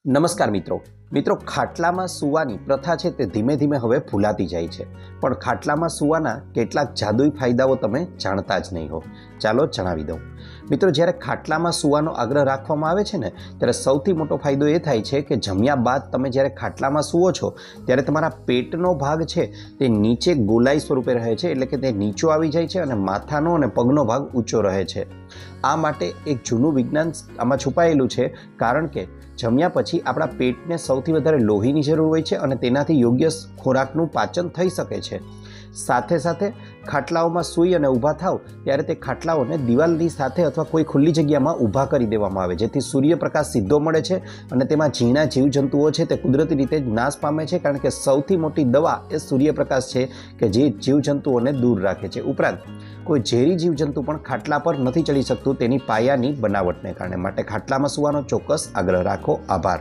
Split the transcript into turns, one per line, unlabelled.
નમસ્કાર મિત્રો ખાટલામાં સૂવાની પ્રથા છે તે ધીમે ધીમે હવે ભૂલાતી જાય છે, પણ ખાટલામાં સૂવાના કેટલાક જાદુઈ ફાયદાઓ તમે જાણતા જ નહીં હો. ચાલો જણાવી દઉં. મિત્રો, જ્યારે ખાટલામાં સૂવાનો આગ્રહ રાખવામાં આવે છે ને, ત્યારે સૌથી મોટો ફાયદો એ થાય છે કે જમ્યા બાદ તમે જ્યારે ખાટલામાં સૂવો છો ત્યારે તમારા પેટનો ભાગ છે તે નીચે ગોલાઈ સ્વરૂપે રહે છે, એટલે કે તે નીચો આવી જાય છે અને માથાનો અને પગનો ભાગ ઊંચો રહે છે. આ માટે એક જૂનું વિજ્ઞાન આમાં છુપાયેલું છે, કારણ કે જમ્યા પછી આપણા પેટને સૌથી વધારે લોહીની જરૂર હોય છે અને તેનાથી યોગ્ય ખોરાકનું પાચન થઈ શકે છે. સાથે સાથે ખાટલાઓમાં સૂઈ અને ઊભા થાવ ત્યારે તે ખાટલાઓને દિવાલની સાથે અથવા કોઈ ખુલ્લી જગ્યામાં ઊભા કરી દેવામાં આવે, જેથી સૂર્યપ્રકાશ સીધો મળે છે અને તેમાં ઝીણા જીવજંતુઓ છે તે કુદરતી રીતે જ નાશ પામે છે, કારણ કે સૌથી મોટી દવા એ સૂર્યપ્રકાશ છે કે જે જીવજંતુઓને દૂર રાખે છે. ઉપરાંત કોઈ ઝેરી જીવજંતુ પણ ખાટલા પર નથી ચડી શકતું તેની પાયાની બનાવટને કારણે. માટે ખાટલામાં સૂવાનો ચોક્કસ આગ્રહ રાખો. આભાર.